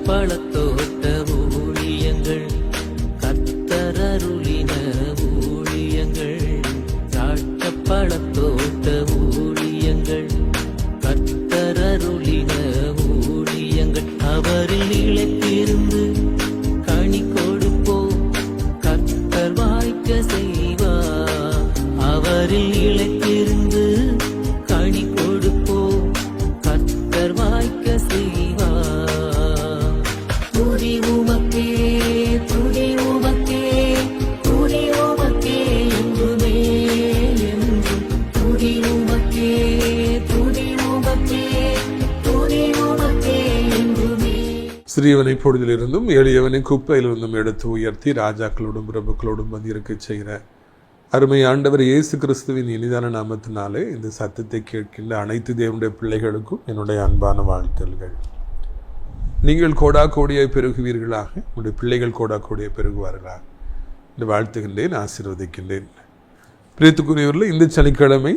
பழத்தோட்ட ஊழியங்கள், கத்தரருளின ஊழியங்கள், திராட்சை பழத்தோட்ட ஊழியங்கள், கத்தரருளின ஊழியங்கள். அவரில் நிலைத்திருந்து கனி கொடுப்போம், கத்தர் வாய்க்க செய்வார். அவரில் நிலைத்திருந்து கனி கொடுப்போம், கத்தர் வாய்க்க செய்வார். துதி உமக்கே, துதி உமக்கே, துதி உமக்கே என்றுமே என்றும். துதி உமக்கே, துதி உமக்கே, துதி உமக்கே என்றுமே. சிறியவனை பொழுதிலிருந்தும் எளியவனை குப்பையிலிருந்தும் எடுத்து உயர்த்தி ராஜாக்களோடும் பிரபுக்களோடும் வந்திருக்க செய்கிற அருமை ஆண்டவர் இயேசு கிறிஸ்துவின் இனிதான நாமத்தினாலே இந்த சத்தத்தை கேட்கின்ற அனைத்து தேவனுடைய பிள்ளைகளுக்கும் என்னுடைய அன்பான வாழ்த்துகள். நீங்கள் கோடா கோடியை பெருகுவீர்களாக, உங்களுடைய பிள்ளைகள் கோடா கோடியை பெருகுவார்களாக என்று வாழ்த்துகின்றேன், ஆசீர்வதிக்கின்றேன். பிரியத்துக்குரியவர்கள், இந்த சனிக்கிழமை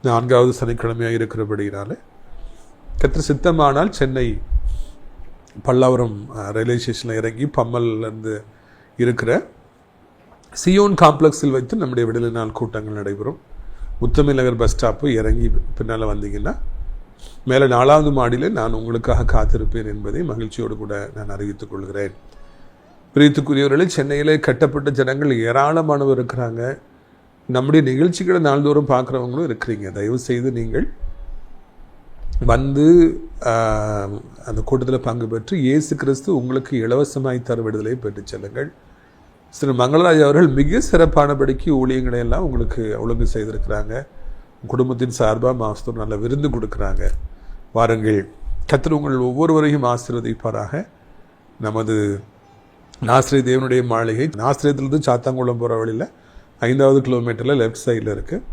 4வது சனிக்கிழமையாக இருக்கிறபடினாலே கர்த்தர் சித்தமானால் சென்னை பல்லாவரம் ரயில்வே ஸ்டேஷனில் இறங்கி பம்மல்லேருந்து இருக்கிற சியோன் காம்ப்ளெக்ஸில் வைத்து நம்முடைய விடுதலை நாள் கூட்டங்கள் நடைபெறும். முத்தமிழ் நகர் பஸ் ஸ்டாப்பு இறங்கி பின்னால் வந்தீங்கன்னா மேலே 4வது மாடியில் நான் உங்களுக்காக காத்திருப்பேன் என்பதை மகிழ்ச்சியோடு கூட நான் அறிவித்துக் கொள்கிறேன். பிரியத்துக்குரியவர்களே, சென்னையில் கட்டப்பட்ட ஜனங்கள் ஏராளமானவர் இருக்கிறாங்க. நம்முடைய நிகழ்ச்சிகளை நாள்தோறும் பார்க்குறவங்களும் இருக்கிறீங்க. தயவு செய்து நீங்கள் வந்து அந்த கூட்டத்தில் பங்கு பெற்று இயேசு கிறிஸ்து உங்களுக்கு இலவசமாய் தரும் விடுதலை பெற்று செல்லுங்கள். திரு மங்களராஜ் அவர்கள் மிக சிறப்பானபடிக்கு ஊழியங்களை எல்லாம் உங்களுக்கு ஒழுங்கு செய்திருக்கிறாங்க. குடும்பத்தின் சார்பாக மாஸ்தூர் நல்ல விருந்து கொடுக்குறாங்க. வாருங்கள், கர்த்தர் உங்கள் ஒவ்வொருவரையும் ஆசீர்வதிப்பாராக. நமது நாசிரிய தேவனுடைய மாளிகை நாசிரியத்திலிருந்து சாத்தாங்குளம் போகிற வழியில் 5வது கிலோமீட்டரில் லெஃப்ட் சைடில் இருக்குது.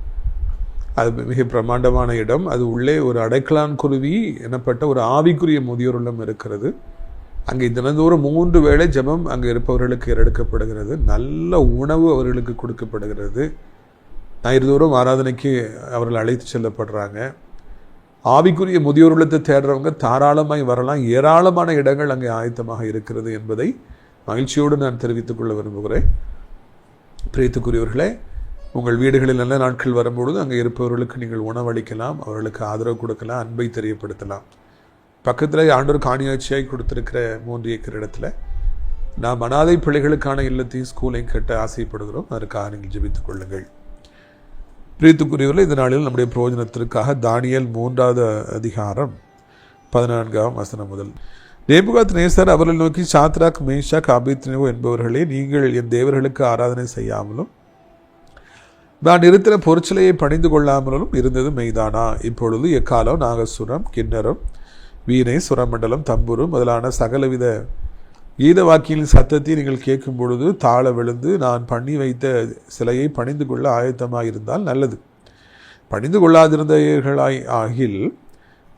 அது மிக பிரமாண்டமான இடம். அது உள்ளே ஒரு அடைக்கலான் குருவி எனப்பட்ட ஒரு ஆவிக்குரிய முதியோர் இல்லம் இருக்கிறது. அங்கே தினந்தோறும் 3 வேளை ஜெபம் அங்கே இருப்பவர்களுக்கு எடுக்கப்படுகிறது. நல்ல உணவு அவர்களுக்கு கொடுக்கப்படுகிறது. ஞாயிறுதோறும் ஆராதனைக்கு அவர்கள் அழைத்து செல்லப்படுறாங்க. ஆவிக்குரிய முதியோர் இல்லத்தை தேடுறவங்க தாராளமாய் வரலாம். ஏராளமான இடங்கள் அங்கே ஆயத்தமாக இருக்கிறது என்பதை மகிழ்ச்சியோடு நான் தெரிவித்துக் கொள்ள விரும்புகிறேன். பிரியத்துக்குரியவர்களே, உங்கள் வீடுகளில் நல்ல நாட்கள் வரும்பொழுது அங்கே இருப்பவர்களுக்கு நீங்கள் உணவளிக்கலாம், அவர்களுக்கு ஆதரவு கொடுக்கலாம், அன்பை தெரியப்படுத்தலாம். பக்கத்தில் ஆண்டவர் காணியாட்சியாய் கொடுத்திருக்கிற 3 ஏக்கர் இடத்துல நாம் அனாதை பிள்ளைகளுக்கான இல்லத்தையும் ஸ்கூலையும் கட்ட ஆசைப்படுகிறோம். அதற்காக நீங்கள் ஜெபித்துக் கொள்ளுங்கள். பிரியத்துக்குரியவர்கள், இந்த நாளில் நம்முடைய பிரயோஜனத்திற்காக தானியேல் 3வது அதிகாரம் 14ஆம் வசனம் முதல். நேபுகாத்நேசர் அவர்களை நோக்கி, சாத்ராக், மேஷாக், ஆபேத்நேகோ என்பவர்களே, நீங்கள் என் தேவர்களுக்கு ஆராதனை செய்யாமலும் நான் இருக்கிற பொருட்சிலையை பணிந்து கொள்ளாமலும் இருந்தது மெய்தானா? இப்பொழுது எக்காலம், நாகசுரம், கிண்ணரம், வீணை, சுரமண்டலம், தம்புரு முதலான சகலவித கீத வாக்கியின் சத்தத்தை நீங்கள் கேட்கும் பொழுது தாழ விழுந்து நான் பண்ணி வைத்த சிலையை பணிந்து கொள்ள ஆயத்தமாக இருந்தால் நல்லது. பணிந்து கொள்ளாதிருந்தீர்களாய் ஆகில்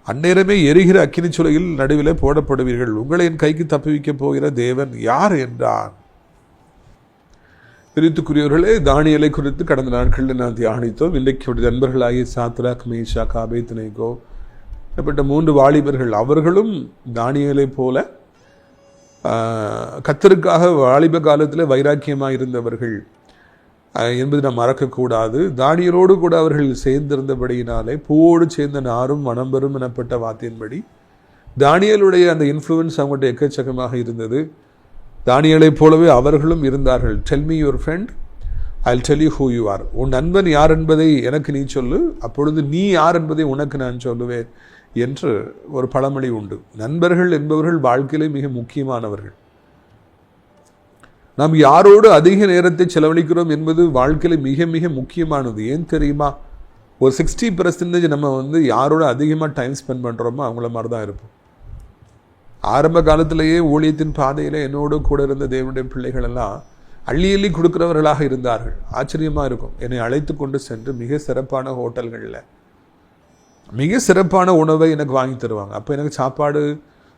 அந்நேரமே எரிகிற அக்கினி சுளையில் நடுவில் போடப்படுவீர்கள். உங்களை என் கைக்கு தப்புவிக்கப் போகிற தேவன் யார் என்றான். பிரியத்துக்குரியவர்களே, தானியேலை குறித்து கடந்த நாட்களில் நான் தியானித்தோம். இன்றைக்கு நண்பர்களாகிய சாத்ராக், மேஷாக், ஆபேத்நேகோ எனப்பட்ட 3 வாலிபர்கள், அவர்களும் தானியேலை போல கர்த்தருக்காக வாலிப காலத்தில் வைராக்கியமாக இருந்தவர்கள் என்பது நாம் மறக்கக்கூடாது. தானியேலோடு கூட அவர்கள் சேர்ந்திருந்தபடியினாலே பூவோடு சேர்ந்த நாரும் மனம் பெறும் எனப்பட்ட வார்த்தையின்படி தானியேலுடைய அந்த இன்ஃப்ளூயன்ஸ் அவங்கள்ட்ட எக்கச்சக்கமாக இருந்தது. தானியேலைப் போலவே அவர்களும் இருந்தார்கள். Tell me your friend, I will tell you who you are. உன் நண்பன் யார் என்பதை எனக்கு நீ சொல்லு, அப்பொழுது நீ யார் என்பதை உனக்கு நான் சொல்லுவேன் என்று ஒரு பழமொழி உண்டு. நண்பர்கள் என்பவர்கள் வாழ்க்கையிலே மிக முக்கியமானவர்கள். நாம் யாரோடு அதிக நேரத்தை செலவழிக்கிறோம் என்பது வாழ்க்கையில மிக மிக முக்கியமானது. ஏன் தெரியுமா? ஒரு 60% நம்ம யாரோட அதிகமாக டைம் ஸ்பெண்ட் பண்ணுறோமோ அவங்கள மாதிரி தான் இருப்போம். ஆரம்ப காலத்திலேயே ஊழியத்தின் பாதையில் என்னோடு கூட இருந்த தேவனுடைய பிள்ளைகள் எல்லாம் அள்ளி அள்ளி கொடுக்குறவர்களாக இருந்தார்கள். ஆச்சரியமாக இருக்கும். என்னை அழைத்து கொண்டு சென்று மிக சிறப்பான ஹோட்டல்களில் மிக சிறப்பான உணவை எனக்கு வாங்கி தருவாங்க. அப்போ எனக்கு சாப்பாடு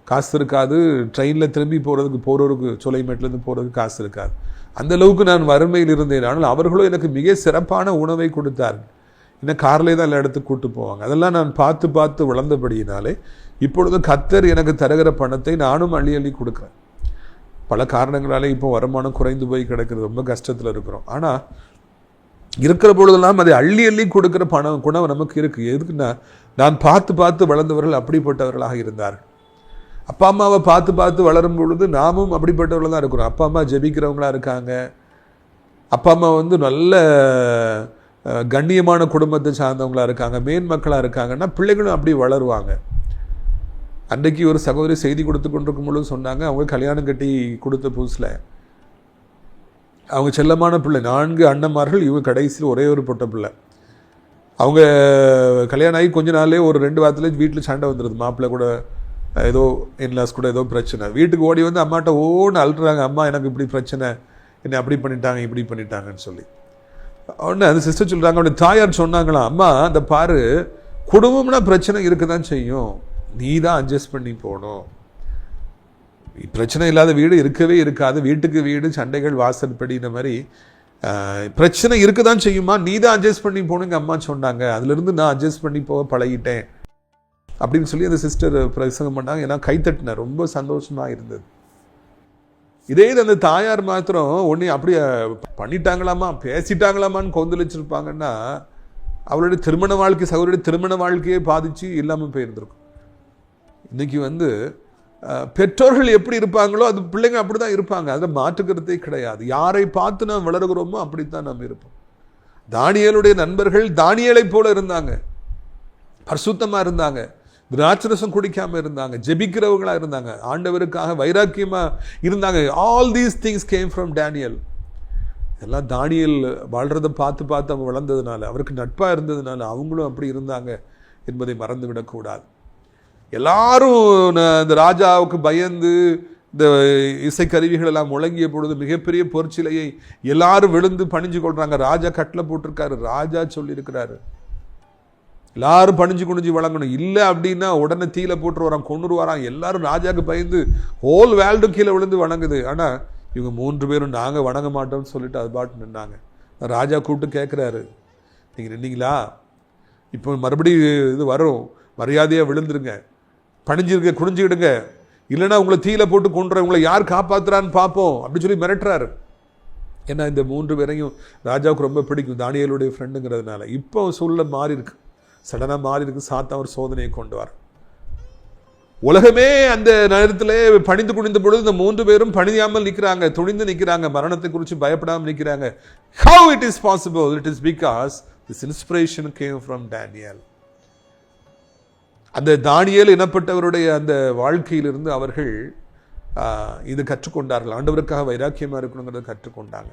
காசு இருக்காது. ட்ரெயினில் திரும்பி போகிறவருக்கு சோலைமேட்லேருந்து போகிறதுக்கு காசு இருக்காது. அந்தளவுக்கு நான் வறுமையில் இருந்தேன். ஆனால் அவர்களும் எனக்கு மிக சிறப்பான உணவை கொடுத்தார்கள். இன்னும் கார்லேயே தான் எல்லா இடத்துக்கு கூட்டு போவாங்க. அதெல்லாம் நான் பார்த்து பார்த்து வளர்ந்தபடியினாலே இப்பொழுது கர்த்தர் எனக்கு தருகிற பணத்தை நானும் அள்ளி அள்ளி கொடுக்குறேன். பல காரணங்களாலே இப்போ வருமானம் குறைந்து போய் கிடக்கிறது, ரொம்ப கஷ்டத்தில் இருக்கிறோம். ஆனால் இருக்கிற பொழுதெல்லாம் அதை அள்ளி அள்ளி கொடுக்குற குணம் நமக்கு இருக்குது. எதுக்குன்னா, நான் பார்த்து பார்த்து வளர்ந்தவர்கள் அப்படிப்பட்டவர்களாக இருந்தார்கள். அப்பா அம்மாவை பார்த்து பார்த்து வளரும் பொழுது நாமும் அப்படிப்பட்டவர்கள் தான் இருக்கிறோம். அப்பா அம்மா ஜெபிக்கிறவங்களா இருக்காங்க, அப்பா அம்மா நல்ல கண்ணியமான குடும்பத்தை சார்ந்தவங்களா இருக்காங்க, மேன் மக்களாக இருக்காங்கன்னா பிள்ளைகளும் அப்படி வளருவாங்க. அன்றைக்கு ஒரு சகோதரி செய்தி கொடுத்து கொண்டிருக்கும் பொழுது சொன்னாங்க, அவங்க கல்யாணம் கட்டி கொடுத்த புதுசில் அவங்க செல்லமான பிள்ளை, 4 அண்ணன்மார்கள், இவங்க கடைசியில் ஒரே ஒரு பொட்ட பிள்ளை. அவங்க கல்யாணம் ஆகி கொஞ்ச நாளே ஒரு 2 வாரத்தில் வீட்டில் சண்டை வந்துடுது. மாப்பிள்ளை கூட ஏதோ இன்லாஸ் கூட ஏதோ பிரச்சனை. வீட்டுக்கு ஓடி வந்து அம்மாட்ட ஓன்னு அழுறாங்க, அம்மா எனக்கு இப்படி பிரச்சனை, என்னை அப்படி பண்ணிட்டாங்க இப்படி பண்ணிட்டாங்கன்னு சொல்லி. உடனே அந்த சிஸ்டர் சொல்கிறாங்க, அவனுடைய தாயார் சொன்னாங்களாம், அம்மா அந்த பாரு, குடும்பம்னா பிரச்சனை இருக்க தான் செய்யும், நீ தான் அட்ஜஸ்ட் பண்ணி போகணும். பிரச்சனை இல்லாத வீடு இருக்கவே இருக்காது, வீட்டுக்கு வீடு சண்டைகள் வாசல்படி, இந்த மாதிரி பிரச்சனை இருக்க தான் செய்யுமா, நீ தான் அட்ஜஸ்ட் பண்ணி போகணுங்க அம்மா சொன்னாங்க. அதுலேருந்து நான் அட்ஜஸ்ட் பண்ணி போக பழகிட்டேன் அப்படின்னு சொல்லி அந்த சிஸ்டர் பிரசங்கம் பண்ணாங்க. ஏன்னா கைத்தட்டினேன், ரொம்ப சந்தோஷமாக இருந்தது. இதே இது அந்த தாயார் மாத்திரம் ஒன்று அப்படியே பண்ணிட்டாங்களாமா பேசிட்டாங்களாமான்னு கொந்தளிச்சிருப்பாங்கன்னா அவளுடைய திருமண வாழ்க்கை, சகோதரியுடைய திருமண வாழ்க்கையே பாதிச்சு இல்லாமல் போயிருந்திருக்கும். இன்னைக்கு பெற்றோர்கள் எப்படி இருப்பாங்களோ அது பிள்ளைங்க அப்படி தான் இருப்பாங்க, அதில் மாற்றுக்கிறதே கிடையாது. யாரை பார்த்து நாம் வளர்கிறோமோ அப்படித்தான் நாம் இருப்போம். தானியேலுடைய நண்பர்கள் தானியேலை போல இருந்தாங்க, பரிசுத்தமாக இருந்தாங்க, திராட்சரசம் குடிக்காம இருந்தாங்க, ஜெபிக்கிறவங்களா இருந்தாங்க, ஆண்டவருக்காக வைராக்கியமா இருந்தாங்க. All these things came from Daniel. எல்லாம் தானியேல் வாழ்றதை பார்த்து பார்த்து அவங்க வளர்ந்ததுனால, அவருக்கு நட்பா இருந்ததுனால அவங்களும் அப்படி இருந்தாங்க என்பதை மறந்து விடக்கூடாது. எல்லாரும் இந்த ராஜாவுக்கு பயந்து இந்த இசைக்கருவிகள் எல்லாம் முழங்கிய பொழுது மிகப்பெரிய பொற்சிலையை எல்லாரும் விழுந்து பணிஞ்சு கொள்றாங்க. ராஜா கட்டில் போட்டிருக்காரு, ராஜா சொல்லியிருக்கிறாரு எல்லாரும் பணிஞ்சு குனிஞ்சு வழங்கணும், இல்லை அப்படின்னா உடனே தீல போட்டு வரான், கொண்டு வரான். எல்லாரும் ராஜாவுக்கு பயந்து ஹோல் வேல்டும் கீழே விழுந்து வணங்குது. ஆனால் இவங்க 3 பேரும் நாங்கள் வணங்க மாட்டோம்னு சொல்லிட்டு அது பாட்டு நின்னாங்க. ராஜா கூப்பிட்டு கேட்குறாரு, நீங்கள் நின்னீங்களா, இப்போ மறுபடியும் இது வரும், மரியாதையாக விழுந்துருங்க, பணிஞ்சிருக்க குனிஞ்சுக்கிடுங்க, இல்லைன்னா உங்களை தீல போட்டு கொண்டுற, உங்களை யார் காப்பாற்றுறான்னு பார்ப்போம் அப்படின்னு சொல்லி மிரட்டுறாரு. ஏன்னா இந்த 3 பேரையும் ராஜாவுக்கு ரொம்ப பிடிக்கும், தானியேலுடைய ஃப்ரெண்டுங்கிறதுனால. இப்போ சூழ்நிலை மாறி இருக்கு, சடனாக மாறி இருக்கு. சாத்தான் ஒரு சோதனையை கொண்டு வர, உலகமே அந்த நேரத்தில் பணிந்து குனிந்த பொழுது இந்த 3 பேரும் பணியாமல் நிற்கிறாங்க, துணிந்து நிற்கிறாங்க, மரணத்தை குறித்து பயப்படாமல் நிற்கிறாங்க. How it is possible? It is because this inspiration came from Daniel. அந்த தானியேல் எனப்பட்டவருடைய அந்த வாழ்க்கையிலிருந்து அவர்கள் இது கற்றுக்கொண்டார்கள். ஆண்டவருக்காக வைராக்கியமாக இருக்கணுங்கிறத கற்றுக்கொண்டாங்க.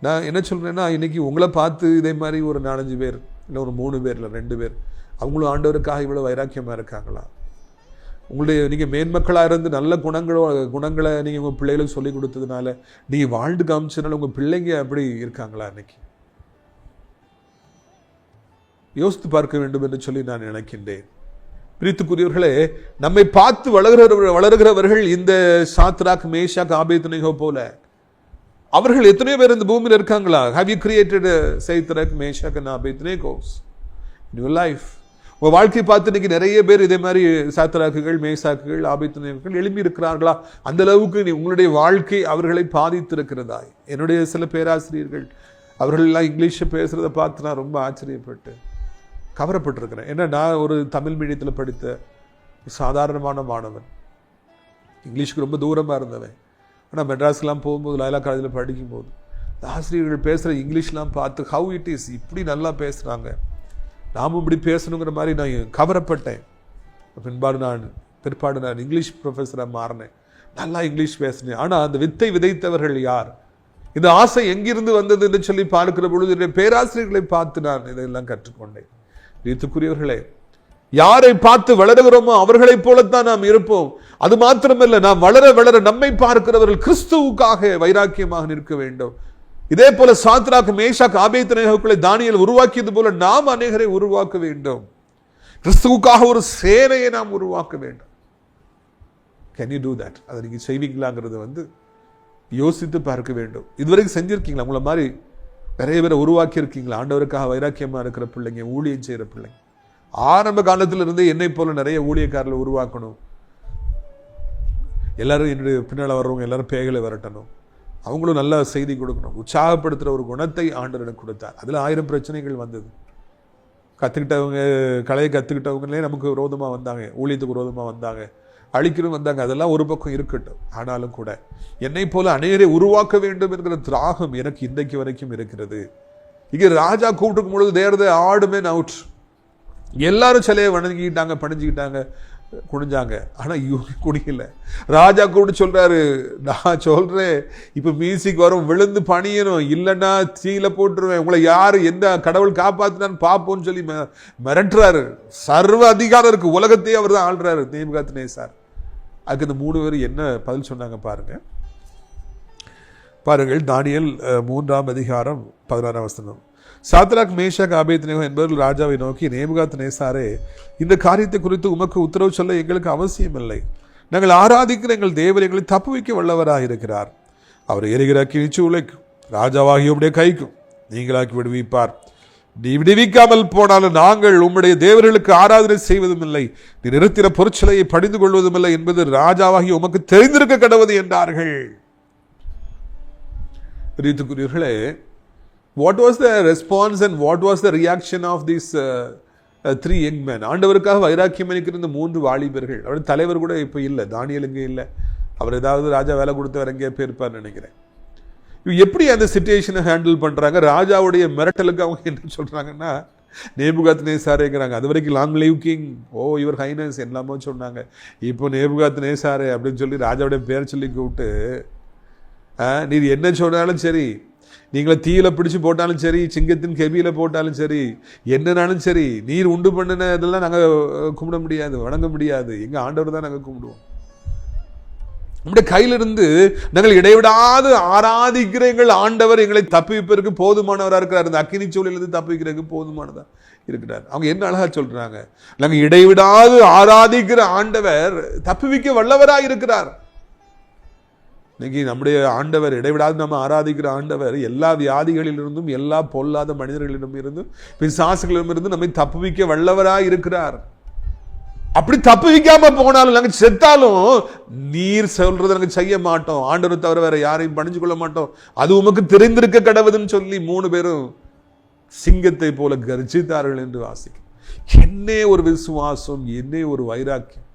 நான் என்ன சொல்கிறேன்னா, இன்றைக்கி உங்களை பார்த்து இதே மாதிரி ஒரு 4-5 பேர், இல்லை ஒரு 3 பேர், இல்லை 2 பேர் அவங்களும் ஆண்டவருக்காக இவ்வளோ வைராக்கியமாக இருக்காங்களா? உங்களுடைய நீங்கள் மேன்மக்களாக இருந்து நல்ல குணங்களை நீங்கள் உங்கள் பிள்ளைகளுக்கு சொல்லிக் கொடுத்ததுனால, நீங்கள் வாழ்ந்து காமிச்சதுனால உங்கள் பிள்ளைங்க அப்படி இருக்காங்களா? இன்னைக்கு யோசித்து பார்க்க வேண்டும் என்று சொல்லி நான் நினைக்கின்றேன். பிரித்துக்குரியவர்களே, நம்மை பார்த்து வளர்கிறவர்கள் இந்த சாத்ராக், மேஷாக், ஆபேத்நேகோ போல அவர்கள் எத்தனையோ பேர் இந்த பூமியில் இருக்காங்களா? Have you created Shadrach, Meshach and Abednego in your life? உங்கள் வாழ்க்கை பார்த்து இன்னைக்கு நிறைய பேர் இதே மாதிரி சாத்ராக்குகள், மேஷாக்குகள், ஆபேத்நேகோக்கள் எழுப்பி இருக்கிறார்களா? அந்த அளவுக்கு உங்களுடைய வாழ்க்கை அவர்களை பாதித்திருக்கிறதா? என்னுடைய சில பேராசிரியர்கள் அவர்கள் எல்லாம் இங்கிலீஷை பேசுகிறத பார்த்து நான் ரொம்ப ஆச்சரியப்பட்டு கவரப்பட்டிருக்கிறேன். ஏன்னா நான் ஒரு தமிழ் மீடியத்தில் படித்த சாதாரணமான மாணவன், இங்கிலீஷுக்கு ரொம்ப தூரமாக இருந்தவன். ஆனால் மெட்ராஸ்லாம் போகும்போது, லாயலா காலேஜில் படிக்கும்போது ஆசிரியர்கள் பேசுகிற இங்கிலீஷ்லாம் பார்த்து ஹவு இட் இஸ், இப்படி நல்லா பேசுகிறாங்க, நாமும் இப்படி பேசணுங்கிற மாதிரி நான் கவரப்பட்டேன். பிற்பாடு நான் இங்கிலீஷ் ப்ரொஃபஸராக மாறினேன், நல்லா இங்கிலீஷ் பேசினேன். ஆனால் அந்த வித்தை விதைத்தவர்கள் யார், இந்த ஆசை எங்கிருந்து வந்தது என்று சொல்லி பார்க்கிற பொழுது என்னுடைய பேராசிரியர்களை பார்த்து நான் இதையெல்லாம் கற்றுக்கொண்டேன். பிரியத்துக்குரியவர்களே, யாரை பார்த்து வளருகிறோமோ அவர்களைப் போலத்தான் நாம் இருப்போம். அது மாத்திரமல்ல, நாம் வளர வளர நம்மை பார்க்கிறவர்கள் கிறிஸ்துவுக்காக வைராக்கியமாக நிற்க வேண்டும். இதே போல சாத்ராக், மேஷாக், ஆபேத்நேகோக்களை தானியேல் உருவாக்கியது போல நாம் அநேகரை உருவாக்க வேண்டும். கிறிஸ்துவுக்காக ஒரு சேனையை நாம் உருவாக்க வேண்டும். Can you do that? அதை நீங்க செய்வீங்களாங்கிறது யோசித்து பார்க்க வேண்டும். இதுவரைக்கும் செஞ்சிருக்கீங்களா? உங்களை மாதிரி நிறைய பேரை உருவாக்கி இருக்கீங்களா? ஆண்டவருக்காக வைராக்கியமாக இருக்கிற பிள்ளைங்க, ஊழியம் செய்கிற பிள்ளைங்க. ஆரம்ப காலத்திலிருந்து என்னை போல நிறைய ஊழியக்காரர்களை உருவாக்கணும். எல்லாரும் என்னுடைய பின்னால் வர்றவங்க எல்லாரும் பேய்களை விரட்டணும், அவங்களும் நல்ல செய்தி கொடுக்கணும், உற்சாகப்படுத்துகிற ஒரு குணத்தை ஆண்டவர் எனக்கு கொடுத்தார். அதில் 1000 பிரச்சனைகள் வந்தது. கற்றுக்கிட்டவங்க, கலையை கற்றுக்கிட்டவங்களே நமக்கு விரோதமாக வந்தாங்க, ஊழியத்துக்கு விரோதமாக வந்தாங்க, அழிக்கணும் வந்தாங்க. அதெல்லாம் ஒரு பக்கம் இருக்கட்டும். ஆனாலும் கூட என்னை போல அநேகரை உருவாக்க வேண்டும் என்கிற திராகம் எனக்கு இன்றைக்கு வரைக்கும் இருக்கிறது. இங்கே ராஜா கூப்பிட்டுக்கும் பொழுது தேர் த ஆட் மேன் அவுட். எல்லாரும் சிலையை வணங்கிக்கிட்டாங்க, பணிஞ்சுக்கிட்டாங்க, குனிஞ்சாங்க. ஆனால் இவங்க குனியல. ராஜா கூப்பிட்டு சொல்றாரு, நான் சொல்றேன் இப்போ மியூசிக் வரும், விழுந்து பணியணும், இல்லைன்னா தீயில போட்டுருவேன், உங்களை யாரு எந்த கடவுள் காப்பாத்தினான்னு பார்ப்போம்னு சொல்லி மிரட்டுறாரு. சர்வ அதிகாரம் இருக்கு, உலகத்தையே அவர் தான் ஆள்றாரு நேபுகாத்நேசார். அதுக்கு இந்த 3 பேர் என்ன பதில் சொன்னாங்க பாருங்கள். தானியேல் 3ஆம் அதிகாரம் 16ஆம் வசனம். சாத்ராக், மேஷாக், ஆபேத்நேகோ என்பவர்கள் ராஜாவை நோக்கி, நேபுகாத்நேசாரே, இந்த காரியத்தை குறித்து உமக்கு உத்தரவு சொல்ல எங்களுக்கு அவசியம் இல்லை. நாங்கள் ஆராதிக்கிற எங்கள் தேவர் எங்களை தப்புவிக்க வல்லவராக இருக்கிறார். அவர் எரிகிற அக்கினிச்சூளை ராஜாவாகியோடைய கைக்கும் நீங்களாக்கி விடுவிப்பார். நீ விடுவிக்காமல் போனாலும் நாங்கள் உம்முடைய தேவர்களுக்கு ஆராதனை செய்வதும் இல்லை, நீ நிறுத்தின பொருட்சிலையை படிந்து கொள்வதும் இல்லை என்பது ராஜாவாகி உமக்கு தெரிந்திருக்க கடவுது என்றார்கள். ரீத்துக்குரியவர்களே, what was the response and what was the reaction of these 3 young men? ஆண்டவருக்காக வைராக்கியம் இருக்கிற இந்த 3 வாலிபர்கள். அவர் தலைவர் கூட இப்போ இல்லை, தானியேல் இங்கே இல்லை. அவர் ஏதாவது ராஜா வேலை கொடுத்தவர் எங்கேயே போயிருப்பார்னு நினைக்கிறேன். எப்படி அந்த சிச்சுவேஷனை ஹேண்டில் பண்ணுறாங்க? ராஜாவுடைய மிரட்டலுக்கு அவங்க என்ன சொல்கிறாங்கன்னா, நேபுகாத்நேசாரேங்கிறாங்க. அது வரைக்கும் long live king, O your highness எல்லாமோ சொன்னாங்க. இப்போ நேபுகாத்நேசாரே அப்படின்னு சொல்லி ராஜாவுடைய பேர் சொல்லி கூப்பிட்டு, நீ என்ன சொன்னாலும் சரி, நீங்களை தீயில பிடிச்சு போட்டாலும் சரி, சிங்கத்தின் கெபியில போட்டாலும் சரி, என்னன்னாலும் சரி, நீர் உண்டு பண்ணின இதெல்லாம் நாங்கள் கும்பிட முடியாது, வணங்க முடியாது, எங்கள் ஆண்டவர் தான் நாங்கள் கும்பிடுவோம். நம்முடைய கையிலிருந்து நாங்கள் இடைவிடாது ஆராதிக்கிற எங்கள் ஆண்டவர் எங்களை தப்பிப்பதற்கு போதுமானவராக இருக்கிறார். இந்த அக்கினி சூழலிலிருந்து தப்பிக்கிறதுக்கு போதுமானதா இருக்கிறார். அவங்க என்ன அழகா சொல்றாங்க, நாங்கள் இடைவிடாது ஆராதிக்கிற ஆண்டவர் தப்புவிக்க வல்லவராக இருக்கிறார். இன்னைக்கு நம்முடைய ஆண்டவர், இடைவிடாது நம்ம ஆராதிக்கிற ஆண்டவர், எல்லா வியாதிகளிலிருந்தும், எல்லா பொல்லாத மனிதர்களிடம் இருந்தும், பிசாசுகளிடம் இருந்து நம்மை தப்புவிக்க வல்லவராய் இருக்கிறார். அப்படி தப்புவிக்காம போனாலும், நாங்கள் செத்தாலும் நீர் சொல்றதை நாங்கள் செய்ய மாட்டோம், ஆண்டவர் தவிர வேற யாரையும் பணிஞ்சு கொள்ள மாட்டோம், அது உமக்கு தெரிந்திருக்க கடவுதுன்னு சொல்லி 3 பேரும் சிங்கத்தை போல கர்ஜித்தார்கள் என்று வாசிக்கும். என்னே ஒரு விசுவாசம், என்னே ஒரு வைராக்கியம்.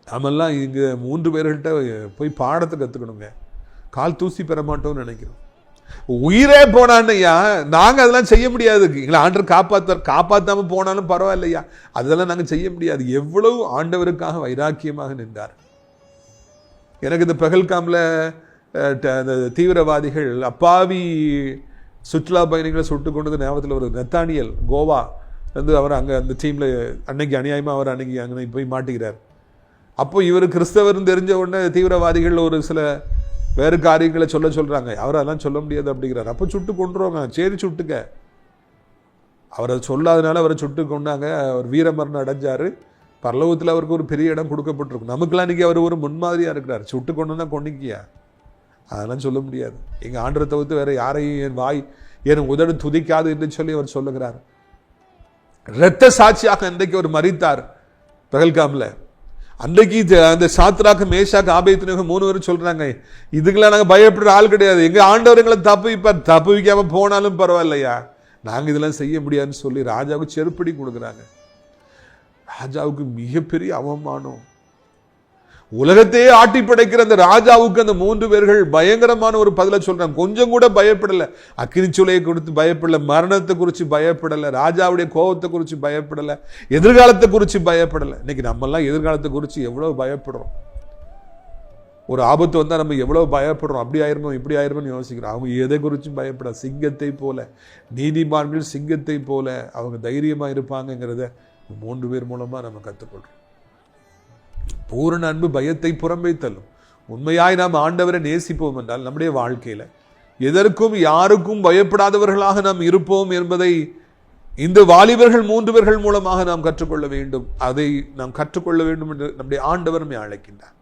நாமெல்லாம் இங்கே 3 பேர்கள்ட்ட போய் பாடத்தை கற்றுக்கணுங்க. கால் தூசி பெற மாட்டோம்னு நினைக்கிறோம். உயிரே போனான்னையா, நாங்கள் அதெல்லாம் செய்ய முடியாது. எங்களை ஆண்டவர் காப்பாற்றாமல் போனாலும் பரவாயில்லையா, அதெல்லாம் நாங்கள் செய்ய முடியாது. எவ்வளவு ஆண்டவருக்காக வைராக்கியமாக நின்றார். எனக்கு இந்த பெஹல்காமில் அந்த தீவிரவாதிகள் அப்பாவி சுற்றுலா பயணிகளை சுட்டு கொண்டது ஞாபகத்தில் ஒரு நத்தானியல் கோவா வந்து அவர் அங்கே அந்த டீமில் அன்னைக்கு அநியாயமாக அவர் அன்னைக்கு போய் மாட்டிக்கிறார். அப்போ இவர் கிறிஸ்தவர்னு தெரிஞ்ச உடனே தீவிரவாதிகள் ஒரு சில வேறு காரியங்களை சொல்கிறாங்க. அவர் அதெல்லாம் சொல்ல முடியாது அப்படிங்கிறார். அப்போ சுட்டு கொண்டுருவாங்க. சரி சுட்டுக்க. அவர் அதை சொல்லாதனால அவரை சுட்டு கொண்டாங்க. அவர் வீரமரணம் அடைஞ்சார். பரலோகத்தில் அவருக்கு ஒரு பெரிய இடம் கொடுக்கப்பட்டிருக்கும். நமக்கெல்லாம் இன்றைக்கி அவர் ஒரு முன்மாதிரியாக இருக்கிறார். சுட்டு கொண்டுன்னா கொண்டிக்கியா, அதெல்லாம் சொல்ல முடியாது. எங்கள் ஆண்டரை தவிர்த்து வேறு யாரையும் என் வாய் என் உதடு துதிக்காது என்று சொல்லி அவர் சொல்லுகிறார். இரத்த சாட்சியாக இன்றைக்கு அவர் மரித்தார் பெஹல்காமில். அன்றைக்கு அந்த சாத்ராக், மேஷாக், ஆபேத்நேகோ 3 பேரும் சொல்றாங்க, இதுக்கெல்லாம் நாங்கள் பயப்படுற ஆள் கிடையாது, எங்க ஆண்டவர் எங்களை தப்புவிக்காம போனாலும் பரவாயில்லையா, நாங்கள் இதெல்லாம் செய்ய முடியாதுன்னு சொல்லி ராஜாவுக்கு செருப்படி கொடுக்குறாங்க. ராஜாவுக்கு மிகப்பெரிய அவமானம். உலகத்தையே ஆட்டி படைக்கிற அந்த ராஜாவுக்கு அந்த 3 பேர்கள் பயங்கரமான ஒரு பதிலை சொல்றாங்க. கொஞ்சம் கூட பயப்படலை. அக்கினிச்சூளையை கொடுத்து பயப்படலை, மரணத்தை குறித்து பயப்படலை, ராஜாவுடைய கோபத்தை குறித்து பயப்படலை, எதிர்காலத்தை குறித்து பயப்படலை. இன்னைக்கு நம்மெல்லாம் எதிர்காலத்தை குறித்து எவ்வளவு பயப்படுறோம். ஒரு ஆபத்து வந்தால் நம்ம எவ்வளவு பயப்படுறோம். அப்படி ஆயிருமோ இப்படி ஆயிருமோன்னு யோசிக்கிறோம். அவங்க எதை குறிச்சும் பயப்பட, சிங்கத்தை போல, நீதிமான்கள் சிங்கத்தை போல அவங்க தைரியமா இருப்பாங்கிறத 3 பேர் மூலமா நம்ம கற்றுக்கொள்றோம். பூரண அன்பு பயத்தை புறம்பே தள்ளும். உண்மையாய் நாம் ஆண்டவரை நேசிப்போம் என்றால் நம்முடைய வாழ்க்கையில எதற்கும் யாருக்கும் பயப்படாதவர்களாக நாம் இருப்போம் என்பதை இந்த வாலிபர்கள் 3 பேர்கள் மூலமாக நாம் கற்றுக்கொள்ள வேண்டும். அதை நாம் கற்றுக்கொள்ள வேண்டும் என்று நம்முடைய ஆண்டவர் நம்மை அழைக்கின்றார்.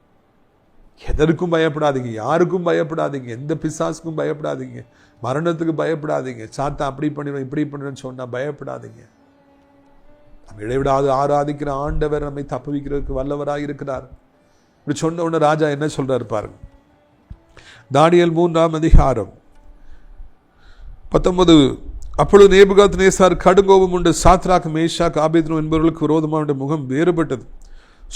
எதற்கும் பயப்படாதீங்க, யாருக்கும் பயப்படாதீங்க, எந்த பிசாசுக்கும் பயப்படாதீங்க. மரணத்துக்கு பயப்படாதீங்க. சாத்தா அப்படி பண்ணிடுவோம் இப்படி பண்ணிடுன்னு சொன்னால் பயப்படாதீங்க. நம்ம இடைவிடாது ஆராதிக்கிற ஆண்டவர் நம்மை தப்புவிக்கிறதுக்கு வல்லவராக இருக்கிறார். இப்படி சொன்ன உடனே ராஜா என்ன சொல்றாரு பாருங்க. தானியேல் 3ஆம் அதிகாரம் 19. அப்பொழுது நேபுகாத்நேசார் கடுங்கோபம் உண்டு. சாத்ராக், மேஷாக், ஆபேத்நேகோ என்பவர்களுக்கு விரோதமாக முகம் வேறுபட்டது.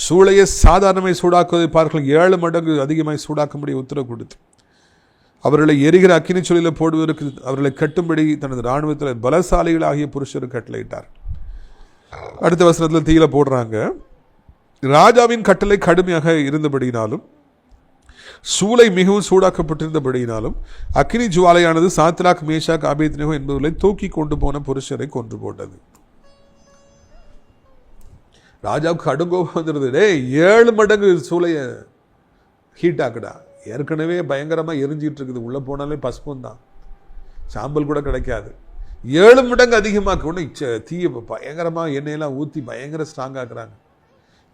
சூளையை சாதாரணமாய் சூடாக்குவதை பார்க்கலாம் 7 மடங்கு அதிகமாய் சூடாக்கும்படி உத்தரவு கொடுத்து அவர்களை எரிகிற அக்கினி சூளையில் போடுவதற்கு அவர்களை கட்டும்படி தனது இராணுவத்தில் பலசாலிகள் ஆகிய புருஷருக்கு கட்டளையிட்டார். அடுத்த வசனத்தில் தீயில போடுறாங்க. ராஜாவின் கட்டளை கடுமையாக இருந்தபடியினாலும் சூளை மிகவும் சூடாக்கப்பட்டிருந்தபடியினாலும் அக்கினி ஜுவாலையானது சாத்ராக், மேஷாக், ஆபேத்நேகோ என்பவர்களை தூக்கி கொண்டு போன புருஷரை கொன்று போட்டது. ராஜாவுக்கு கடுங்கோபம் வந்துருது. 7 மடங்கு சூளைய ஹீட் ஆக்குடா. ஏற்கனவே பயங்கரமாக எரிஞ்சிட்டு இருக்குது. உள்ளே போனாலே பஸ்பம் தான், சாம்பல் கூட கிடைக்காது. 7 மடங்கு அதிகமாக ஒன்று தீயை பயங்கரமாக எண்ணெயெல்லாம் ஊற்றி பயங்கர ஸ்ட்ராங் ஆக்குறாங்க.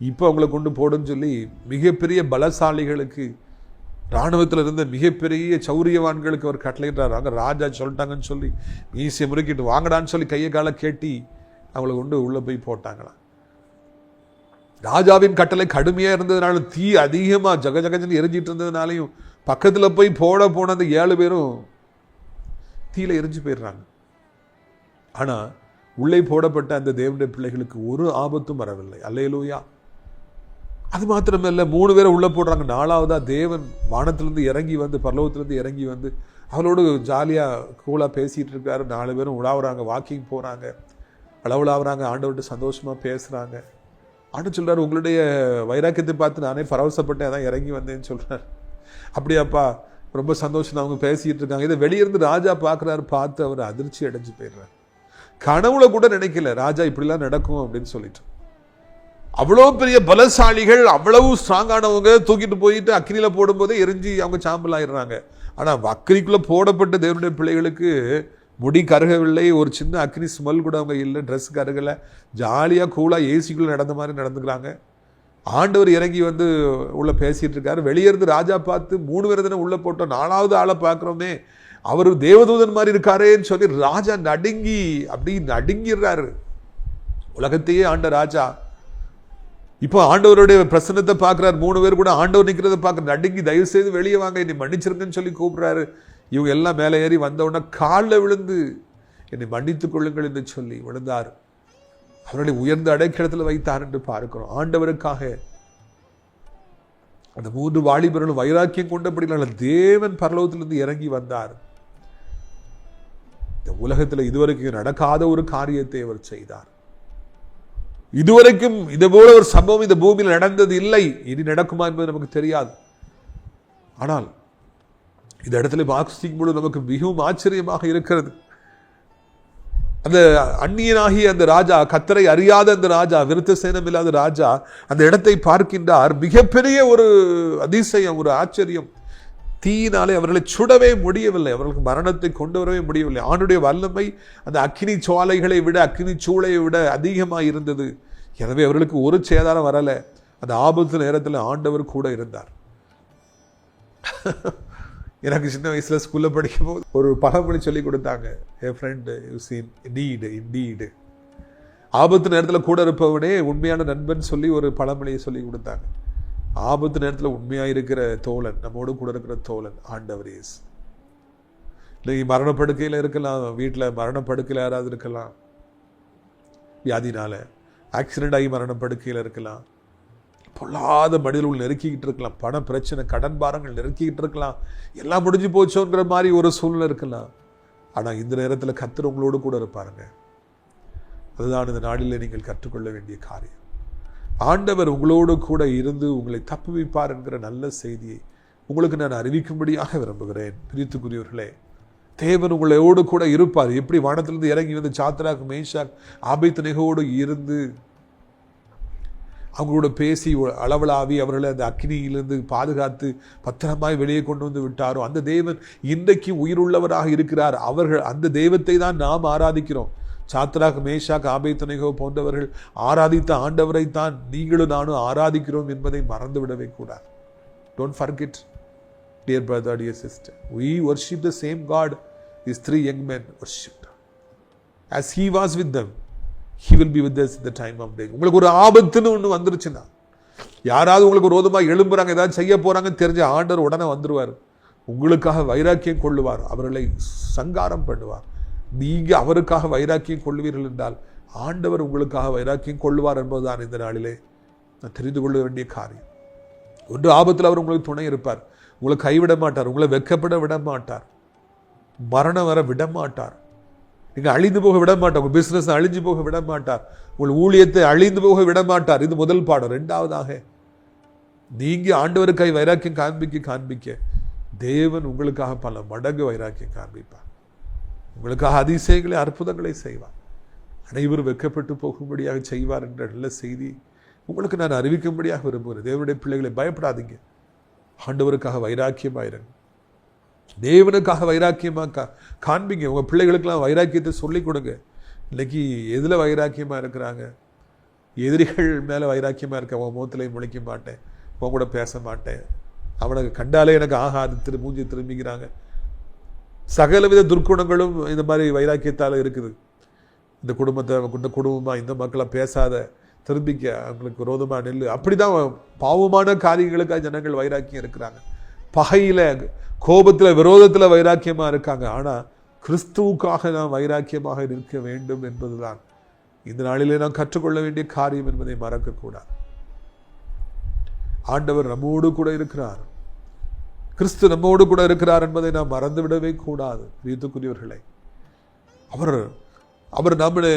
இப்போ அவங்கள கொண்டு போடுன்னு சொல்லி மிகப்பெரிய பலசாலிகளுக்கு, இராணுவத்தில் இருந்த மிகப்பெரிய சௌரியவான்களுக்கு அவர் கட்டளையிட்டார். அங்கே ராஜா சொல்லிட்டாங்கன்னு சொல்லி மீசியை முறுக்கிட்டு வாங்கடான்னு சொல்லி கையை காலை கேட்டி அவங்கள கொண்டு உள்ளே போய் போட்டாங்களாம். ராஜாவின் கட்டளை கடுமையாக இருந்ததுனாலும் தீ அதிகமாக ஜகஜகஜன்னு எரிஞ்சிட்டு இருந்ததுனாலையும் பக்கத்தில் போய் போன அந்த 7 பேரும் தீயில எரிஞ்சு போயிடுறாங்க. ஆனால் உள்ளே போடப்பட்ட அந்த தேவனுடைய பிள்ளைகளுக்கு ஒரு ஆபத்தும் வரவில்லை. அல்லேலூயா. அது மாத்திரமல்ல, 3 பேரை உள்ளே போடுறாங்க. 4வதா தேவன் வானத்திலிருந்து இறங்கி வந்து, பரலோகத்திலிருந்து இறங்கி வந்து அவளோடு ஜாலியாக கூலாக பேசிகிட்டு இருக்காரு. 4 பேரும் உலாவுறாங்க, வாக்கிங் போகிறாங்க, அளவுலாவுறாங்க, ஆண்டவர்கிட்ட சந்தோஷமாக பேசுகிறாங்க. ஆண்டு சொல்கிறார், உங்களுடைய வைராக்கியத்தை பார்த்து நானே பரவசப்பட்டேன், அதான் இறங்கி வந்தேன்னு சொல்கிறார். அப்படியாப்பா, ரொம்ப சந்தோஷம். அவங்க பேசிகிட்டு இருக்காங்க. இதை வெளியிருந்து ராஜா பார்க்குறாரு. பார்த்து அவர் அதிர்ச்சி அடைஞ்சு போயிடுறார். கனவுல கூட நினைக்கல ராஜா இப்படிலாம் நடக்கும் அப்படின்னு சொல்லிட்டு. அவ்வளோ பெரிய பலசாலிகள், அவ்வளவு ஸ்ட்ராங்கானவங்க தூக்கிட்டு போயிட்டு அக்கினியில போடும்போதே எரிஞ்சு அவங்க சாம்பல் ஆயிடுறாங்க. ஆனால் அக்கினிக்குள்ளே போடப்பட்ட தேவனுடைய பிள்ளைகளுக்கு முடி கருகவில்லை, ஒரு சின்ன அக்னி ஸ்மெல் கூட அவங்க இல்லை, ட்ரெஸ் கருகலை, ஜாலியாக கூலாக ஏசிக்குள்ளே நடந்த மாதிரி நடந்துக்கிறாங்க. ஆண்டவர் இறங்கி வந்து உள்ளே பேசிகிட்டு இருக்காரு. வெளியே இருந்து ராஜா பார்த்து 3 பேர் தானே உள்ளே போட்டோம், 4வது ஆளை பார்க்குறோமே, அவர் தேவதூதன் மாதிரி இருக்காரேன்னு சொல்லி ராஜா அப்படி நடுங்கிடுறாரு. உலகத்தையே ஆண்ட ராஜா இப்போ ஆண்டவருடைய பிரசன்னத்தை பார்க்குறாரு. 3 பேர் கூட ஆண்டவர் நிற்கிறத பார்க்க நடுங்கி, தயவு செய்து வெளியே வாங்க, என்னை மன்னிச்சிருங்கன்னு சொல்லி கூப்பிட்றாரு. இவங்க எல்லாம் மேலே ஏறி வந்தவுடனே காலில் விழுந்து என்னை மன்னித்துக் கொள்ளுங்கள் என்று சொல்லி விழுந்தார். அவர்களை உயர்ந்த அடைக்கலத்தில் வைத்தார் என்று பார்க்கிறோம். ஆண்டவருக்காக அந்த 3 வாலிபர்களும் வைராக்கியம் கொண்டபடினால தேவன் பரலோகத்திலிருந்து இறங்கி வந்தார். இந்த உலகத்தில் இதுவரைக்கும் நடக்காத ஒரு காரியத்தை அவர் செய்தார். இதுவரைக்கும் இது போல ஒரு சம்பவம் இந்த பூமியில் நடந்தது இல்லை. இனி நடக்குமா என்பது நமக்கு தெரியாது. ஆனால் இந்த இடத்துல வாசிக்கும் பொழுது நமக்கு மிகவும் ஆச்சரியமாக இருக்கிறது. அந்த அந்நியனாகிய அந்த ராஜா, கர்த்தரை அறியாத அந்த ராஜா, விருத்த சேனம் இல்லாத ராஜா அந்த இடத்தை பார்க்கின்றார். மிகப்பெரிய ஒரு அதிசயம், ஒரு ஆச்சரியம். தீயினாலே அவர்களை சுடவே முடியவில்லை, அவர்களுக்கு மரணத்தை கொண்டு வரவே முடியவில்லை. ஆண்டுடைய வல்லமை அந்த அக்கினி சோலைகளை விட, அக்கினி சூளையை விட அதிகமாக இருந்தது. எனவே அவர்களுக்கு ஒரு சேதாரம் வரலை. அந்த ஆபத்து நேரத்தில் ஆண்டவர் கூட இருந்தார். எனக்கு சின்ன வயசில் ஸ்கூலில் படிக்கும் போது ஒரு பழமொழி சொல்லி கொடுத்தாங்க. என் ஃப்ரெண்டு இண்டீடு, ஆபத்து நேரத்தில் கூட இருப்பவனே உண்மையான நண்பன் சொல்லி ஒரு பழமொழியை சொல்லி கொடுத்தாங்க. ஆபத்து நேரத்தில் உண்மையாக இருக்கிற தோழன், நம்மோடு கூட இருக்கிற தோழன் ஆண்டவர் இயேசு. இன்னைக்கு மரணப்படுக்கையில் இருக்கலாம், வீட்டில் மரணப்படுக்கையில் யாராவது இருக்கலாம், வியாதினால ஆக்சிடென்ட் ஆகி மரணப்படுக்கையில் இருக்கலாம், பொல்லாத மனிதர்கள் நெருக்கிக்கிட்டு இருக்கலாம், பண பிரச்சனை, கடன் பாரங்கள் நெருக்கிக்கிட்டு இருக்கலாம், எல்லாம் முடிஞ்சு போச்சோங்கிற மாதிரி ஒரு சூழ்நிலை இருக்கலாம். ஆனால் இந்த நேரத்தில் கர்த்தர் உங்களோடு கூட இருப்பாருங்க. அதுதான் இந்த நாளில் நீங்கள் கற்றுக்கொள்ள வேண்டிய காரியம். ஆண்டவர் உங்களோடு கூட இருந்து உங்களை தப்புவிப்பார் என்கிற நல்ல செய்தியை உங்களுக்கு நான் அறிவிக்கும்படியாக விரும்புகிறேன். பிரியத்துக்குரியவர்களே, தேவன் உங்களோடு கூட இருப்பார். எப்படி வானத்திலிருந்து இறங்கி வந்து சாத்ராக், மேஷாக், ஆபேத்நேகோவோடு இருந்து அவங்களோட பேசி அளவலாவி அவர்களை அந்த அக்கினியிலிருந்து பாதுகாத்து பத்திரமாய் வெளியே கொண்டு வந்து விட்டாரோ, அந்த தேவன் இன்றைக்கு உயிருள்ளவராக இருக்கிறார். அவர்கள் அந்த தெய்வத்தை தான் நாம் ஆராதிக்கிறோம். சாத்ராக், மேஷாக், ஆபேத்நேகோ போன்றவர்கள் ஆராதித்த ஆண்டவரை தான் நீங்களும் நானும் ஆராதிக்கிறோம் என்பதை மறந்து விடவே கூடாது. Don't forget, dear brother, dear sister, we worship the same God these 3 young men worshipped. As he was with them, he will be with us in the time of danger. உங்களுக்கு ஒரு ஆபத்துன்னு ஒன்று வந்துருச்சுன்னா, யாராவது உங்களுக்கு விரோதமாக எழும்புறாங்க, ஏதாவது செய்ய போறாங்கன்னு தெரிஞ்ச ஆண்டவர் உடனே வந்துருவார். உங்களுக்காக வைராக்கியம் கொள்ளுவார், அவர்களை சங்காரம் பண்ணுவார். நீங்க அவருக்காக வைராக்கியம் கொள்ளுவீர்கள் என்றால் ஆண்டவர் உங்களுக்காக வைராக்கியம் கொள்ளுவார் என்பதுதான் இந்த நாளிலே நான் தெரிந்து கொள்ள வேண்டிய காரியம். ஒன்று, ஆபத்தில் அவர் உங்களுக்கு துணை இருப்பார், உங்களை கைவிட மாட்டார், உங்களை வெட்கப்பட விட மாட்டார், மரணம் வர விட மாட்டார், நீங்க அழிந்து போக விட மாட்டார், உங்க பிசினஸ் அழிஞ்சு போக விட மாட்டார், உங்கள் ஊழியத்தை அழிந்து போக விட மாட்டார். இது முதல் பாடம். 2வதாக, நீங்க ஆண்டவருக்காய் வைராக்கியம் காண்பிக்க தேவன் உங்களுக்காக பல மடங்கு வைராக்கியம் காண்பிப்பார். உங்களுக்காக அதிசயங்களை அற்புதங்களை செய்வார். அனைவரும் வெட்கப்பட்டு போகும்படியாக செய்வார் என்ற நல்ல செய்தி உங்களுக்கு நான் அறிவிக்கும்படியாக விரும்புகிறேன். தேவனுடைய பிள்ளைகளை பயப்படாதீங்க, ஆண்டவருக்காக வைராக்கியமாயிருங்க, தேவனுக்காக வைராக்கியமாக காண்பிங்க. உங்கள் பிள்ளைகளுக்கெல்லாம் வைராக்கியத்தை சொல்லிக் கொடுங்க. இன்னைக்கு எதில் வைராக்கியமாக இருக்கிறாங்க? எதிரிகள் மேலே வைராக்கியமாக இருக்க, உன் முகத்திலையும் முழிக்க மாட்டேன், உன் கூட பேச மாட்டேன், அவனை கண்டாலே எனக்கு ஆகாது மூஞ்சி திரும்பிக்கிறாங்க. சகலவித துர்க்குணங்களும் இந்த மாதிரி வைராக்கியத்தால் இருக்குது. இந்த குடும்பமாக இந்த மக்களை பேசாத, திரும்பிக்க, அவங்களுக்கு விரோதமாக நெல்லு, அப்படிதான் பாவமான காரியங்களுக்காக ஜனங்கள் வைராக்கியம் இருக்கிறாங்க. பகையில், கோபத்தில், விரோதத்தில் வைராக்கியமாக இருக்காங்க. ஆனால் கிறிஸ்துவுக்காக நாம் வைராக்கியமாக இருக்க வேண்டும் என்பதுதான் இந்த நாளிலே நாம் கற்றுக்கொள்ள வேண்டிய காரியம் என்பதை மறக்கக்கூடாது. ஆண்டவர் நம்மோடு கூட இருக்கிறார், கிறிஸ்து நம்மோடு கூட இருக்கிறார் என்பதை நாம் மறந்துவிடவே கூடாது. பிரியத்துக்குரியவர்களே, அவர்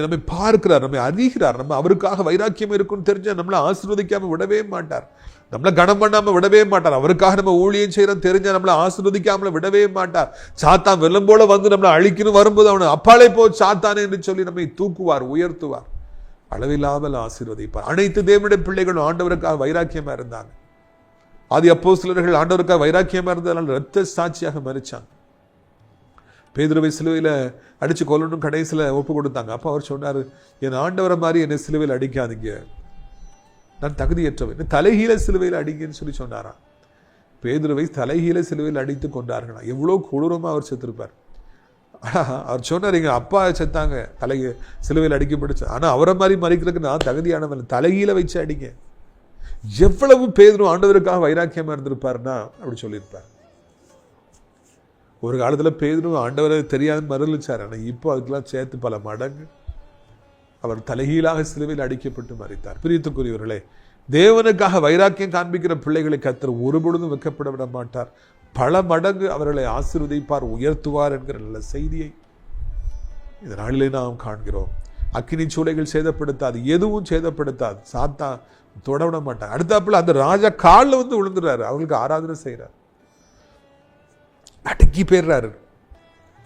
நம்மை பார்க்கிறார், நம்மை அறிகிறார். நம்ம அவருக்காக வைராக்கியம் இருக்குன்னு தெரிஞ்சா நம்மளை ஆசீர்வதிக்காம விடவே மாட்டார், நம்மளை கனம் பண்ணாம விடவே மாட்டார். அவருக்காக நம்ம ஊழியம் செய்யறோம் தெரிஞ்சா நம்மளை ஆசீர்வதிக்காமல விடவே மாட்டார். சாத்தான் வெள்ளம் போல வந்து நம்மளை அழிக்கணும் வரும்போது அவனை அப்பாலே போ சாத்தானே என்று சொல்லி நம்மை தூக்குவார், உயர்த்துவார், அளவில்லாமல் ஆசீர்வதிப்பார். அனைத்து தேவனுடைய பிள்ளைகளும் ஆண்டவருக்காக வைராக்கியமா இருந்தாங்க. ஆதி அப்போஸ்தலர்கள் ஆண்டவருக்காக வைராக்கியமா இருந்ததால் இரத்த சாட்சியாக மரிச்சாங்க. பேதுருவை சிலுவையில் அடிச்சு கொல்லணும் கடைசியில் ஒப்பு கொடுத்தாங்க. அப்போ அவர் சொன்னார், என் ஆண்டவரை மாதிரி என்னை சிலுவையில் அடிக்காதீங்க, நான் தகுதியற்றவன், தலைகீழ சிலுவையில் அடிங்கன்னு சொல்லி சொன்னாராம். பேதுருவை தலைகீழ சிலுவையில் அடித்து கொண்டார்களா. எவ்வளோ கொடூரமாக அவர் செத்துருப்பார். அவர் சொன்னார், எங்கள் அப்பா செத்தாங்க சிலுவையில் அடிக்கப்பட்டுச்சு, ஆனால் அவரை மாதிரி மறிக்கிறதுக்கு நான் தகுதியானவன், தலைகீழ வச்சு அடிங்க. எவ்வளவு பேதுரு ஆண்டவருக்காக வைராக்கியமாக இருந்திருப்பார்னா அப்படி சொல்லியிருப்பார். ஒரு காலத்தில் பேதுரு ஆண்டவரை தெரியாத மறுதலிச்சார். ஆனால் இப்போ அதுக்கெல்லாம் சேர்த்து பல மடங்கு அவர் தலைகீழாக சிலுவையில் அடிக்கப்பட்டு மரித்தார். பிரியத்துக்குரியவர்களே, தேவனுக்காக வைராக்கியம் காண்பிக்கிற பிள்ளைகளை கர்த்தர் ஒருபொழுதும் வெட்கப்பட விட மாட்டார். பல மடங்கு அவர்களை ஆசீர்வதிப்பார், உயர்த்துவார் என்கிற நல்ல செய்தியை இந்த நாளிலே நாம் காண்கிறோம். அக்கினி சூளைகள் சேதப்படுத்தாது, எதுவும் சேதப்படுத்தாது, சாத்தா தொடவிட மாட்டாங்க. அடுத்தாப்புல அந்த ராஜா காலில் வந்து விழுந்துறாரு, அவங்களுக்கு ஆராதனை செய்யறாரு, அடக்கி போயிடுறாரு.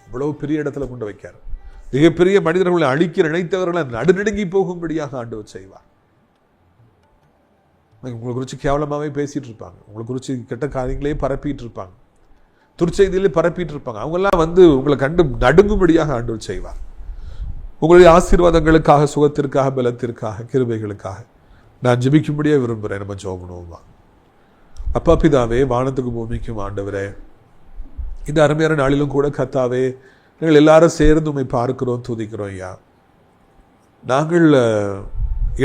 இவ்வளவு பெரிய இடத்துல கொண்டு வைக்காரு. மிகப்பெரிய மனிதர்களை அழிக்க நினைத்தவர்களை நடுநடுங்கி போகும்படியாக ஆண்டவர் செய்வார். உங்களை குறித்து கேவலமாகவே பேசிட்டு இருப்பாங்க, உங்களை குறித்து கெட்ட காரியங்களே பரப்பிட்டு இருப்பாங்க, துர்ச்செய்தியிலே பரப்பிட்டு இருப்பாங்க. அவங்கெல்லாம் வந்து உங்களை கண்டு நடுங்கும்படியாக ஆண்டவர் செய்வார். உங்களுடைய ஆசீர்வாதங்களுக்காக, சுகத்திற்காக, பலத்திற்காக, கிருபைகளுக்காக நான் ஜெபிக்கும்படியே விரும்புகிறேன். நம்ம ஜெபம் பண்ணுவோமா? அப்பா பிதாவே, வானத்துக்கு பூமிக்கும் ஆண்டவரே, இந்த அருமையான நாளிலும் கூட கர்த்தாவே, நாங்கள் எல்லாரும் சேர்ந்து உண்மை பார்க்கிறோம், துதிக்கிறோம். ஐயா, நாங்கள்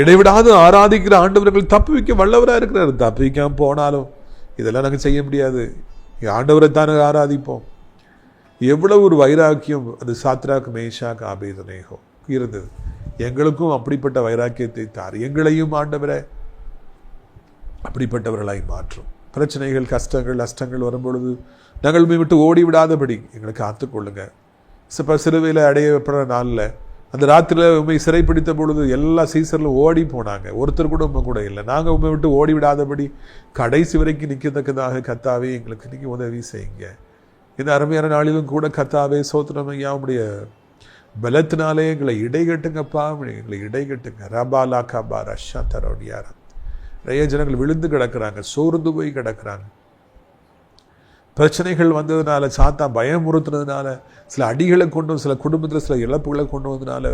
இடைவிடாது ஆராதிக்கிற ஆண்டவர்கள் தப்புவிக்க வல்லவராக இருக்கிறார். தப்புவிக்காம போனாலும் இதெல்லாம் நாங்கள் செய்ய முடியாது. ஆண்டவரை தானே ஆராதிப்போம். எவ்வளவு ஒரு வைராக்கியம் அது சாத்ராக், மேஷாக், ஆபேத்நேகோ இருந்தது. எங்களுக்கும் அப்படிப்பட்ட வைராக்கியத்தை தார். எங்களையும் ஆண்டவரை அப்படிப்பட்டவர்களாய் மாற்றும். பிரச்சனைகள், கஷ்டங்கள், நஷ்டங்கள் வரும்பொழுது நாங்கள் விட்டு ஓடி விடாதபடி எங்களை காத்துக்கொள்ளுங்க. சிலுவையில் அடையப்படுற நாளில் அந்த ராத்திரியில் உண்மை சிறைப்பிடித்த பொழுது எல்லா சீசரிலும் ஓடி போனாங்க, ஒருத்தர் கூட உண்மை கூட இல்லை. நாங்கள் உண்மை விட்டு ஓடி விடாதபடி கடைசி வரைக்கும் நிற்கத்தக்கதாக கர்த்தாவே எங்களுக்கு நீங்கள் உதவி செய்யுங்க. இந்த அருமையான நாளிலும் கூட கர்த்தாவே சோத்திரம் ஐயா, உடைய பலத்தினாலே எங்களை இடைகட்டுங்கப்பா, எங்களை இடைகட்டுங்க. ரபாலா கபா ரஷா தரோடியாரா. நிறைய ஜனங்கள் விழுந்து கிடக்கிறாங்க, சோர்ந்து போய் கிடக்கிறாங்க. பிரச்சனைகள் வந்ததுனால, சாத்தா பயமுறுத்துனதுனால, சில அடிகளை கொண்டு, சில குடும்பத்தில் சில இழப்புகளை கொண்டு வந்ததுனால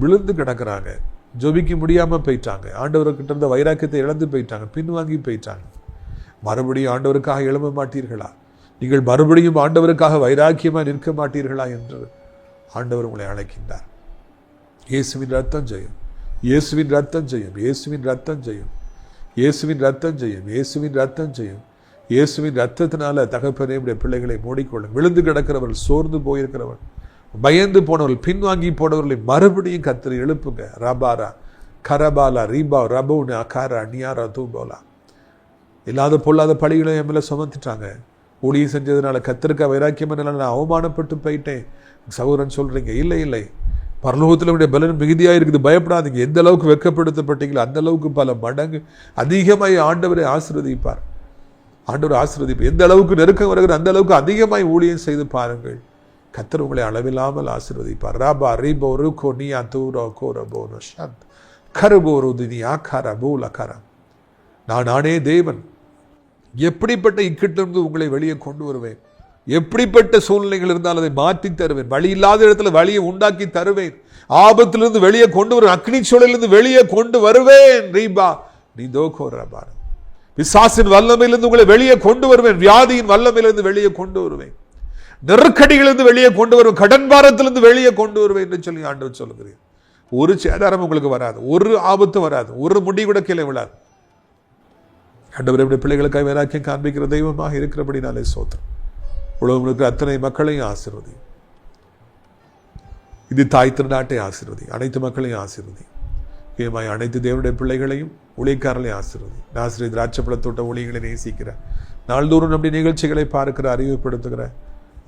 விழுந்து கிடக்கிறாங்க. ஜெபிக்க முடியாமல் போயிட்டாங்க. ஆண்டவர்கிட்ட இருந்த வைராக்கியத்தை இழந்து போயிட்டாங்க, பின்வாங்கி போயிட்டாங்க. மறுபடியும் ஆண்டவருக்காக எழும்ப மாட்டீர்களா? நீங்கள் மறுபடியும் ஆண்டவருக்காக வைராக்கியமாக நிற்க மாட்டீர்களா என்று ஆண்டவர் உங்களை அழைக்கின்றார். இயேசுவின் ரத்தம் ஜெயம், இயேசுவின் ரத்தம் ஜெயம், இயேசுவின் ரத்தம் ஜெயம், இயேசுவின் ரத்தம் ஜெயம், இயேசுவின் ரத்தம் ஜெயம். இயேசுவின் ரத்தத்தினால தகப்பனே உடைய பிள்ளைகளை மூடிக்கொள்ளும். விழுந்து கிடக்கிறவர்கள், சோர்ந்து போயிருக்கிறவர்கள், பயந்து போனவர்கள், பின்வாங்கி போனவர்களை மறுபடியும் கர்த்தரை எழுப்புங்க. ரபாரா கரபாலா ரீபா ரபோனு அகாரா நியாரா தூபோலா. இல்லாத பொல்லாத பழிகளை என் மேலே சுமத்துட்டாங்க. ஊழியம் செஞ்சதுனால கர்த்தருக்கு வைராக்கியம் நான் அவமானப்பட்டு போயிட்டேன். சகோதரன் சொல்றீங்க, இல்லை இல்லை, பரலோகத்தில் பலன் மிகுதியாக இருக்குது, பயப்படாதீங்க. எந்த அளவுக்கு வெட்கப்படுத்தப்பட்டீங்களோ அந்த அளவுக்கு பல மடங்கு அதிகமாய் ஆண்டவரை ஆசீர்வதிப்பார். ஆண்டவர் ஆசீர்வதிப்பார். எந்த அளவுக்கு நெருக்கம் வருகிற அந்த அளவுக்கு அதிகமாய் ஊழியம் செய்து பாருங்கள். கர்த்தர் உங்களை அளவில்லாமல் ஆசீர்வதிப்பார். ராபா ரீபோ ருகோ நியா தூரோ கோரபோனோ ஷத் கருபோரு தினி ஆகாரா பூலகாரா. நானே தேவன், எப்படிப்பட்ட இக்கட்டிலிருந்து உங்களை வெளியே கொண்டு வருவேன், எப்படிப்பட்ட சூழ்நிலைகள் இருந்தால் அதை மாற்றி தருவேன், வழி இல்லாத இடத்துல வழியை உண்டாக்கி தருவேன், ஆபத்திலிருந்து வெளியே கொண்டு வருவேன், அக்னி சூழலிலிருந்து வெளியே கொண்டு வருவேன். ரீபா நீ தோகோ ரபா. பிசாசின் வல்லமையிலிருந்து உங்களை வெளியே கொண்டு வருவேன், வியாதியின் வல்லமையிலிருந்து வெளியே கொண்டு வருவேன், நெருக்கடிகளிலிருந்து வெளியே கொண்டு வருவேன், கடன் பாரத்திலிருந்து வெளியே கொண்டு வருவேன் என்று சொல்லி ஆண்டவர் சொல்லுகிறேன். ஒரு சேதாரம் உங்களுக்கு வராது, ஒரு ஆபத்து வராது, ஒரு முடி கூட கீழே விழாது. ஆண்டவர் எப்படி பிள்ளைகளுக்காக வைராக்கியம் காண்பிக்கிற தெய்வமாக இருக்கிறபடினாலே சோத்திரம். உலகம் இருக்கிற அத்தனை மக்களையும் ஆசீர்வதி. இது தாய் திருநாட்டை ஆசீர்வதி, அனைத்து மக்களையும் ஆசீர்வதி. ஏமாய் அனைத்து தேவனுடைய பிள்ளைகளையும் ஊழியக்காரர்களையும் ஆசீர்வதி. நாசிரியர் திராட்சைப்பழத்தோட்ட ஊழியர்களை நேசிக்கிற, நாள்தோறும் நம்முடைய நிகழ்ச்சிகளை பார்க்கிற, அறிவுப்படுத்துகிற,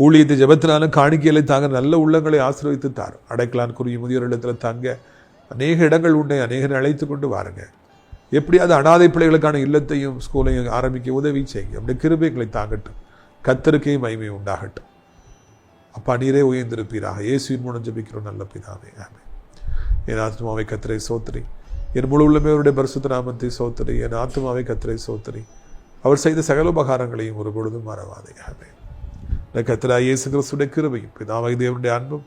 ஊழியத்தை ஜெபத்தினாலும் காணிக்கைகளை தாங்க நல்ல உள்ளங்களை ஆசீர்வதித்து தார். அடைக்கலான் குறிய முதியோர் இடத்துல தங்க அநேக இடங்கள் உண்டை, அநேகரை அழைத்து கொண்டு வாருங்க. எப்படியாவது அனாதை பிள்ளைகளுக்கான இல்லத்தையும் ஸ்கூலையும் ஆரம்பிக்க உதவி செய்யுங்க. அப்படி கிருபைகளை தாங்கட்டும். கர்த்தருக்கே மகிமை உண்டாகட்டும். அப்பா நீரே உயர்ந்திருப்பீராக. இயேசுவின் மூலம் ஜெபிக்கிறோம் நல்ல பிதாவே, ஆமென். என் ஆத்மாவை கர்த்தரை சோத்திரி, என் முழு உள்ளமே அவருடைய பரிசுத்த நாமத்தை சோத்திரி. என் ஆத்மாவை கர்த்தரை சோத்திரி, அவர் செய்த சகல உபகாரங்களையும் ஒரு பொழுதும் மறவாதே, ஆமென். கர்த்தராகிய இயேசு கிறிஸ்துவின் கிருபையும் பிதாவாகிய தேவனுடைய அன்பும்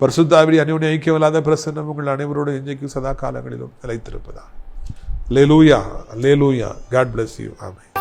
பரிசுத்தாவின் அந்யோன்ய ஐக்கியமில்லாத பிரசன்னம் உங்கள் அனைவரோடு இன்றைக்கும் சதா காலங்களிலும் நிலைத்திருப்பதா. அல்லேலூயா, அல்லேலூயா. God bless you. Amen.